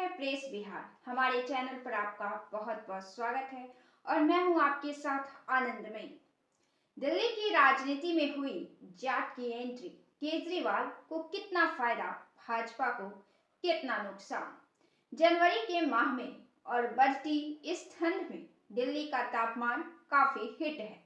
हैं प्रेस बिहार। हमारे चैनल पर आपका बहुत बहुत स्वागत है और मैं हूं आपके साथ आनंदमयी। दिल्ली की राजनीति में हुई जाट की एंट्री, केजरीवाल को कितना फायदा, भाजपा को कितना नुकसान। जनवरी के माह में और बढ़ती इस ठंड में दिल्ली का तापमान काफी हिट है।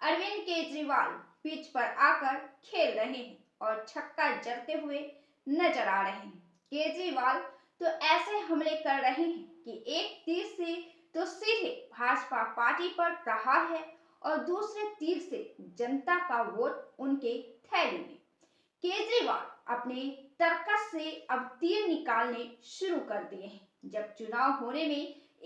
अरविंद केजरीवाल पिच पर आकर खेल रहे हैं और छक्का जड़ते हुए नजर आ रहे हैं। केजरीवाल तो ऐसे हमले कर रहे हैं कि एक तीर से तो सीधे भाजपा पार्टी पर प्रहार है और दूसरे तीर से जनता का वोट उनके थैली में। केजरीवाल अपने तर्कस से अब तीर निकालने शुरू कर दिए हैं। जब चुनाव होने में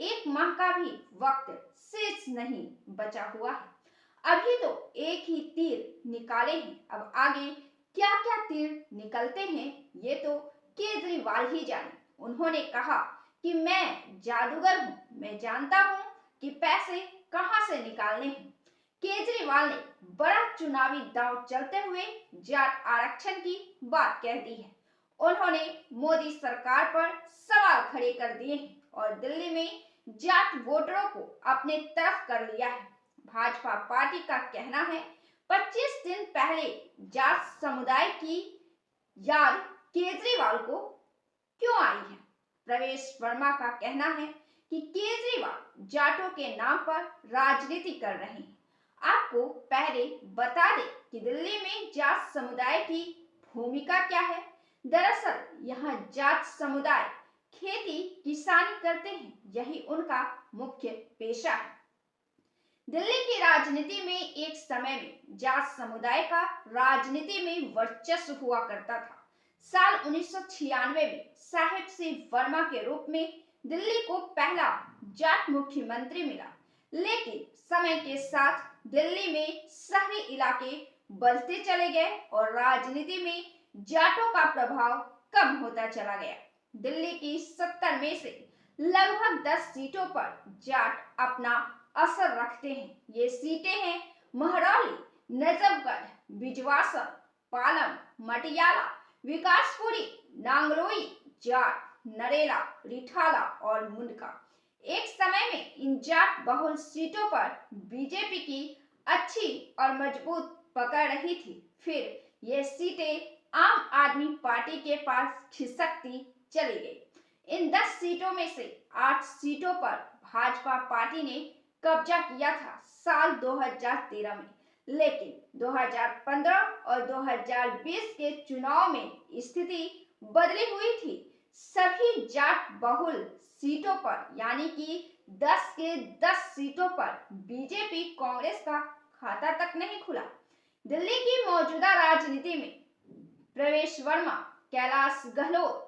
एक माह का भी वक्त शेष नहीं बचा हुआ है। अभी तो एक ही तीर निकाले हैं, अब आगे क्या क्या तीर निकलते हैं ये तो केजरीवाल ही जाने। उन्होंने कहा कि मैं जादूगर हूं, मैं जानता हूं कि पैसे कहां से निकालने हैं। केजरीवाल ने बड़ा चुनावी दांव चलते हुए जाट आरक्षण की बात कह दी है। उन्होंने मोदी सरकार पर सवाल खड़े कर दिए हैं और दिल्ली में जाट वोटरों को अपने तरफ कर लिया है। भाजपा पार्टी का कहना है 25 दिन पहले जाट समुदाय की याद केजरीवाल को क्यों आई है। प्रवेश वर्मा का कहना है कि केजरीवाल जाटों के नाम पर राजनीति कर रहे हैं। आपको पहले बता दें कि दिल्ली में जाट समुदाय की भूमिका क्या है। दरअसल यहाँ जाट समुदाय खेती किसानी करते हैं, यही उनका मुख्य पेशा है। दिल्ली की राजनीति में एक समय में जाट समुदाय का राजनीति में वर्चस्व हुआ करता था। साल 1996 में साहिब सिंह वर्मा के रूप में दिल्ली को पहला जाट मुख्यमंत्री मिला, लेकिन समय के साथ दिल्ली में शहरी इलाके बढ़ते चले गए और राजनीति में जाटों का प्रभाव कम होता चला गया। दिल्ली की 70 में से लगभग 10 सीटों पर जाट अपना असर रखते हैं। ये सीटें हैं महरौली, नजफगढ़, बिजवासन, पालम, मटियाला, विकासपुरी, नांगलोई, जाट, नरेला, रिठाला और मुंडका। एक समय में इन जाट बहुल सीटों पर बीजेपी की अच्छी और मजबूत पकड़ रही थी। फिर ये सीटें आम आदमी पार्टी के पास खिसकती चली गई। इन 10 सीटों में से 8 सीटों पर भाजपा पार्टी ने कब्जा किया था साल 2013 में, लेकिन 2015 और 2020 के चुनाव में स्थिति बदली हुई थी। सभी जाट बहुल सीटों पर यानी कि 10 के 10 सीटों पर बीजेपी कांग्रेस का खाता तक नहीं खुला। दिल्ली की मौजूदा राजनीति में प्रवेश वर्मा, कैलाश गहलोत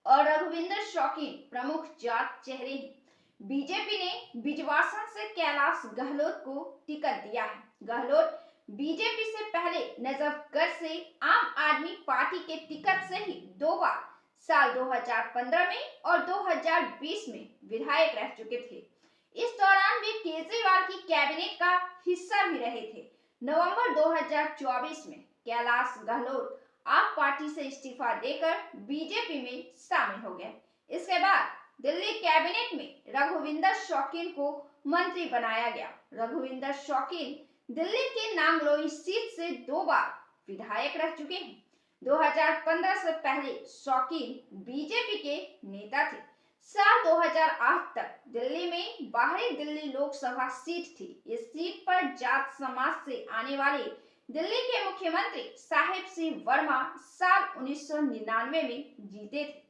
और रघुविंदर शौकीन प्रमुख जाट चेहरे हैं। बीजेपी ने बिजवासन से कैलाश गहलोत को टिकट दिया है। गहलोत बीजेपी से पहले नजफगढ़ से आम आदमी पार्टी के टिकट से ही 2 बार साल 2015 में और 2020 में विधायक रह चुके थे। इस दौरान वे केजरीवाल की कैबिनेट का हिस्सा भी रहे थे। नवंबर 2024 में कैलाश गहलोत आप पार्टी से इस्तीफा देकर बीजेपी में शामिल हो गए। इसके बाद दिल्ली कैबिनेट में रघुविंदर शौकीन को मंत्री बनाया गया। रघुविंदर शौकीन दिल्ली के नांगलोई सीट से 2 बार विधायक रह चुके हैं। 2015 से पहले शौकीन बीजेपी के नेता थे। साल 2008 तक दिल्ली में बाहरी दिल्ली लोकसभा सीट थी। इस सीट पर जाट समाज से आने वाले दिल्ली के मुख्यमंत्री साहिब सिंह वर्मा साल 1999 में जीते थे।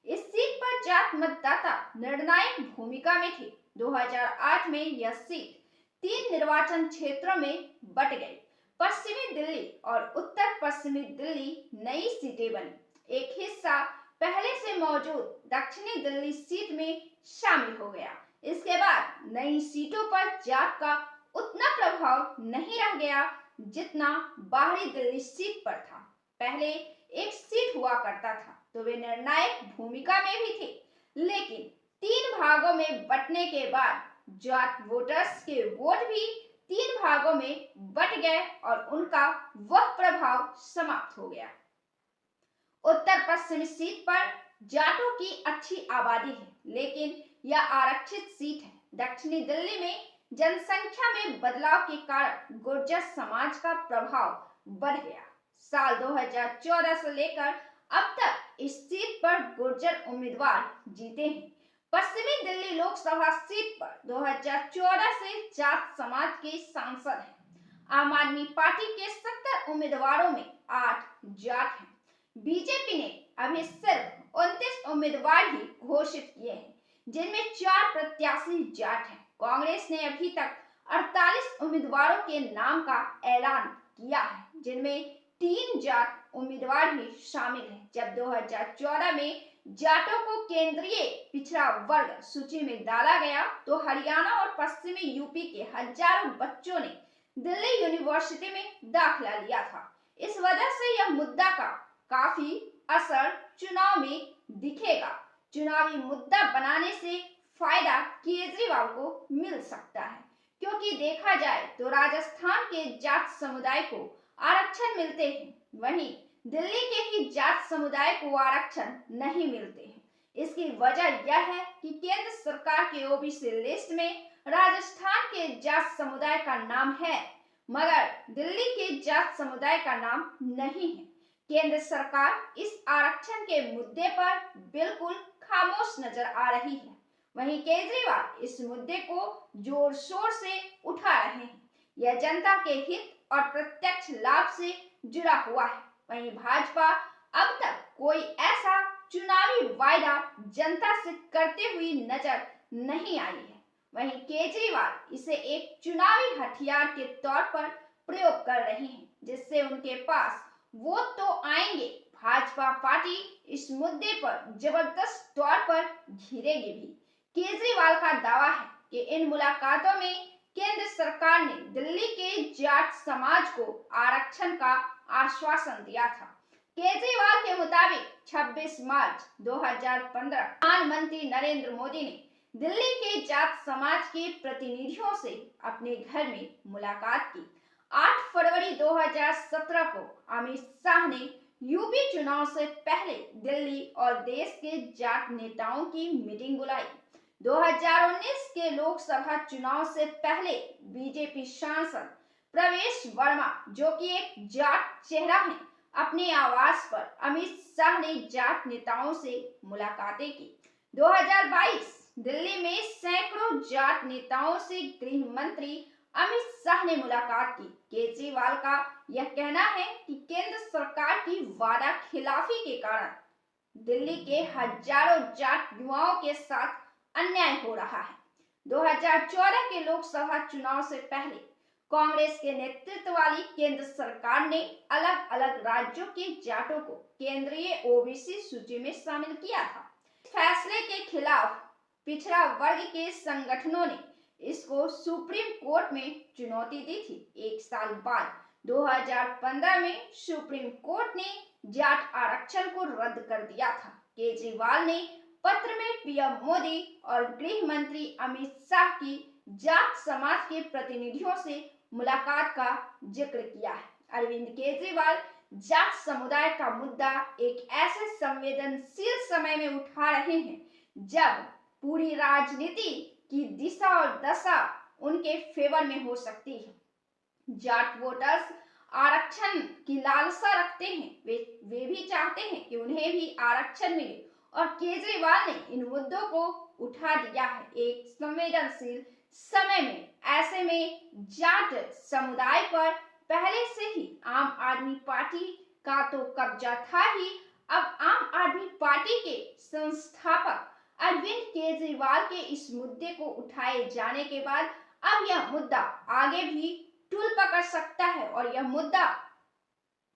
इस सीट पर जाट मतदाता निर्णायक भूमिका में थे। 2008 में यह सीट 3 निर्वाचन क्षेत्रों में बट गई। पश्चिमी दिल्ली और उत्तर पश्चिमी दिल्ली नई सीटें बनी। एक हिस्सा पहले से मौजूद दक्षिणी दिल्ली सीट में शामिल हो गया। इसके बाद नई सीटों पर जाट का उतना प्रभाव नहीं रह गया जितना बाहरी दिल्ली सीट पर था। पहले एक सीट हुआ करता था तो वे निर्णायक भूमिका में भी थे, लेकिन 3 भागों में बंटने के बाद जाट वोटर्स के वोट भी 3 भागों में बंट गए और उनका वह प्रभाव समाप्त हो गया। उत्तर पश्चिमी सीट पर जाटों की अच्छी आबादी है, लेकिन यह आरक्षित सीट है। दक्षिणी दिल्ली में जनसंख्या में बदलाव के कारण गुर्जर समाज का प्रभाव बढ़ गया। साल 2014 से लेकर अब तक इस सीट पर गुर्जर उम्मीदवार जीते हैं। पश्चिमी दिल्ली लोकसभा सीट पर 2014 से जाट समाज के सांसद हैं। आम आदमी पार्टी के 70 उम्मीदवारों में 8 जाट हैं। बीजेपी ने अभी सिर्फ 29 उम्मीदवार ही घोषित किए हैं, जिनमें 4 प्रत्याशी जाट हैं। कांग्रेस ने अभी तक 48 उम्मीदवारों के नाम का ऐलान किया है, जिनमें 3 जाट उम्मीदवार भी शामिल हैं। जब 2014 में जाटों को केंद्रीय पिछड़ा वर्ग सूची में डाला गया, तो हरियाणा और पश्चिमी यूपी के हजारों बच्चों ने दिल्ली यूनिवर्सिटी में दाखिला लिया था। इस वजह से यह मुद्दा का काफी असर चुनाव में दिखेगा। चुनावी मुद्दा बनाने से फायदा केजरीवाल को मिल सकता है, क्योंकि देखा जाए तो राजस्थान के जाट समुदाय को आरक्षण मिलते हैं, वहीं दिल्ली के ही जाट समुदाय को आरक्षण नहीं मिलते हैं। इसकी वजह यह है कि केंद्र सरकार के ओबीसी लिस्ट में राजस्थान के जाट समुदाय का नाम है, मगर दिल्ली के जाट समुदाय का नाम नहीं है। केंद्र सरकार इस आरक्षण के मुद्दे पर बिल्कुल खामोश नजर आ रही है। वहीं केजरीवाल इस मुद्दे को जोर शोर से उठा रहे हैं। यह जनता के हित और प्रत्यक्ष लाभ से जुड़ा हुआ है। वहीं भाजपा अब तक कोई ऐसा चुनावी वायदा जनता से करते हुए नजर नहीं आई है। वहीं केजरीवाल इसे एक चुनावी हथियार के तौर पर प्रयोग कर रहे हैं, जिससे उनके पास वोट तो आएंगे। भाजपा पार्टी इस मुद्दे पर जबरदस्त तौर पर घिरेगी भी। केजरीवाल का दावा है कि इन मुलाकातों में केंद्र सरकार ने दिल्ली के जाट समाज को आरक्षण का आश्वासन दिया था। केजरीवाल के मुताबिक 26 मार्च 2015 प्रधानमंत्री नरेंद्र मोदी ने दिल्ली के जाट समाज के प्रतिनिधियों से अपने घर में मुलाकात की। 8 फरवरी 2017 को अमित शाह ने यूपी चुनाव से पहले दिल्ली और देश के जाट नेताओं की मीटिंग बुलाई। 2019 के लोकसभा चुनाव से पहले बीजेपी सांसद प्रवेश वर्मा, जो कि एक जाट चेहरा है, अपने आवास पर अमित शाह ने जाट नेताओं से मुलाकातें की। 2022 दिल्ली में सैकड़ों जाट नेताओं से गृह मंत्री अमित शाह ने मुलाकात की। केजरीवाल का यह कहना है कि केंद्र सरकार की वादा खिलाफी के कारण दिल्ली के हजारों जाट युवाओं के साथ अन्याय हो रहा है। 2014 के लोकसभा चुनाव से पहले कांग्रेस के नेतृत्व वाली केंद्र सरकार ने अलग अलग राज्यों के जाटों को केंद्रीय ओबीसी सूची में शामिल किया था। फैसले के खिलाफ पिछड़ा वर्ग के संगठनों ने इसको सुप्रीम कोर्ट में चुनौती दी थी। एक साल बाद 2015 में सुप्रीम कोर्ट ने जाट आरक्षण को रद्द कर दिया था। केजरीवाल ने पत्र में पीएम मोदी और गृह मंत्री अमित शाह की जाट समाज के प्रतिनिधियों से मुलाकात का जिक्र किया है। अरविंद केजरीवाल जाट समुदाय का मुद्दा एक ऐसे संवेदनशील समय में उठा रहे हैं जब पूरी राजनीति की दिशा और दशा उनके फेवर में हो सकती है। जाट वोटर्स आरक्षण की लालसा रखते हैं, वे भी चाहते हैं कि उन्हें भी आरक्षण मिले, और केजरीवाल ने इन मुद्दों को उठा दिया है एक संवेदनशील समय में। ऐसे में जाट समुदाय पर पहले से ही आम आदमी पार्टी का तो कब्जा था ही। अब आम आदमी पार्टी के संस्थापक अरविंद केजरीवाल के इस मुद्दे को उठाए जाने के बाद अब यह मुद्दा आगे भी टूल पकड़ सकता है और यह मुद्दा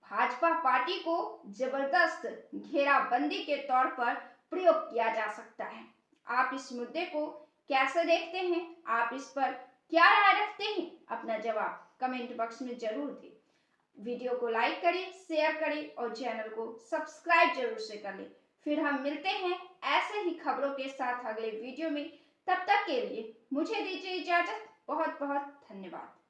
भाजपा पार्टी को जबरदस्त घेराबंदी के तौर पर प्रयोग किया जा सकता है। आप इस मुद्दे को कैसे देखते हैं? आप इस पर क्या राय रखते हैं? अपना जवाब कमेंट बॉक्स में जरूर दें। वीडियो को लाइक करें, शेयर करें और चैनल को सब्सक्राइब जरूर से कर लें। फिर हम मिलते हैं ऐसे ही खबरों के साथ अगले वीडियो में। तब तक के लिए मुझे दीजिए इजाजत। बहुत बहुत धन्यवाद।